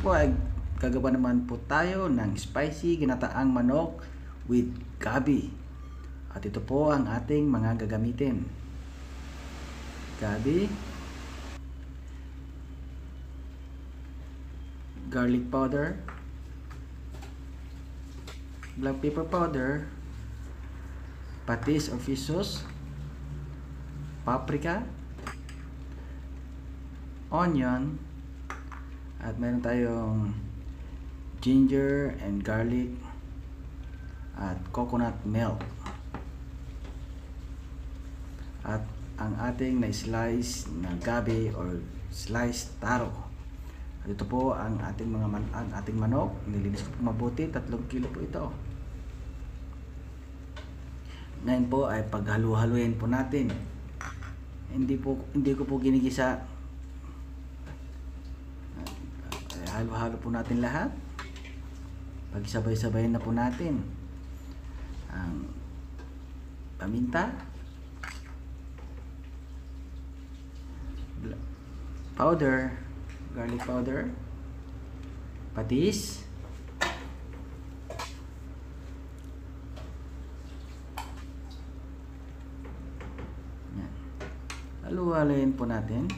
po ay gagawa naman po tayo ng spicy ginataang manok with gabi. At ito po ang ating mga gagamitin. Gabi, garlic powder, black pepper powder, patis or fish sauce, paprika, onion, at meron tayong ginger and garlic at coconut milk, at ang ating na-slice na gabi or sliced taro. At ito po ang ating ating manok. Nilinis ko po mabuti, 3 kilo po ito. Ngayon po ay paghalu-haluin po natin. Hindi ko po ginigisa. Halo-halo po natin lahat. Pagsabay-sabayin na po natin ang paminta, powder, garlic powder, patis, yan. Halo-haloyin po natin.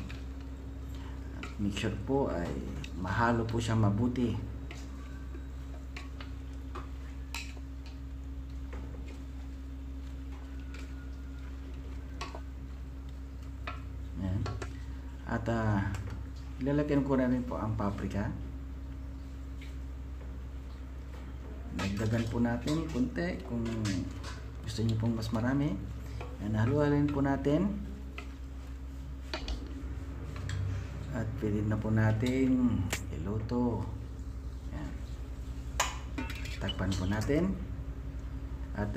Make sure po ay mahalo po siyang mabuti. Yan. At ilalagyan ko na rin po ang paprika. Dagdagan po natin konti kung gusto niyo pong mas marami. Yan, halo-haloyin po natin. At pwede na po natin iluto. Yan. Takpan po natin. At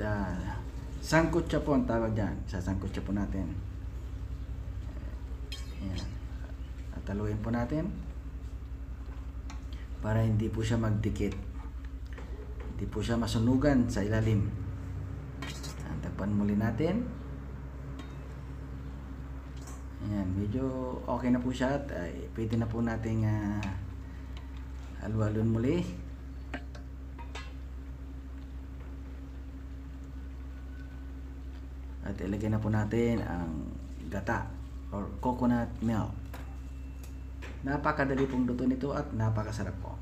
sangkutsa po ang tawag dyan. Sasangkutsa po natin. Yan. At haluin po natin para hindi po siya magdikit. Hindi po siya masunugan sa ilalim. Yan. Takpan muli natin. Ayan, medyo okay na po siya at pwede na po nating halu-halun muli. At ilagay na po natin ang gata or coconut milk. Napakadali pong luto nito at napakasarap po.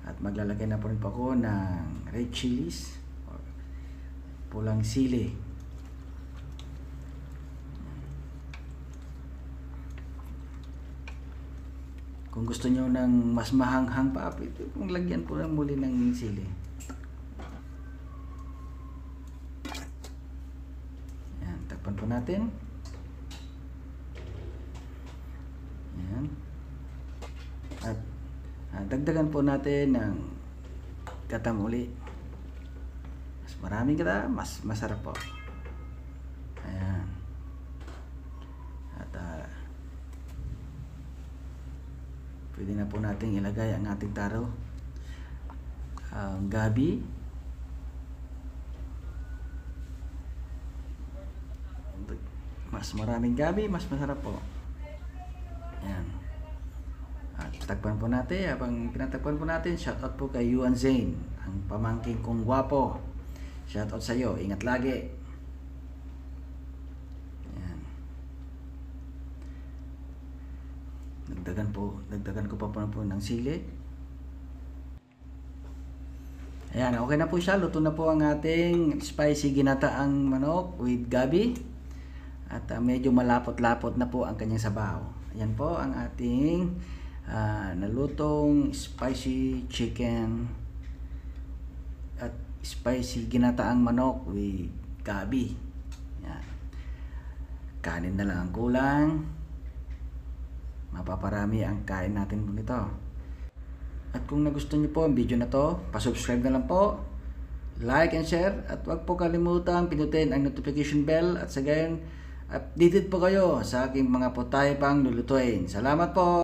At maglalagay na po rin po ako ng red chilies or pulang sili. Kung gusto nyo ng mas mahanghang pa, ito kung lagyan po lang muli ng sili. Yan, takpan po natin. Yan. At dagdagan po natin ng gata muli. Mas maraming gata, mas masarap po. Ayan. At pwede na po natin ilagay ang ating taro, ang gabi, mas maraming gabi, mas masarap po. Ayan. At takpan po natin. Habang pinatakpan po natin, shoutout po kay Yuan Zane, ang pamangking kong gwapo. Shoutout sa iyo, ingat lagi. Dagdagan ko pa po ng sili. Ayan, okay na po siya. Luto na po ang ating spicy ginataang manok with gabi. At medyo malapot-lapot na po ang kanyang sabaw. Ayan po ang ating nalutong spicy chicken at spicy ginataang manok with gabi. Ayan. Kanin na lang ang kulang. Mapaparami ang kain natin nito. At kung nagustuhan niyo po ang video na to, pasubscribe na lang po, like and share, at huwag po kalimutan pindutin ang notification bell at sa gayon updated po kayo sa aking mga putay pang lulutuin. Salamat po!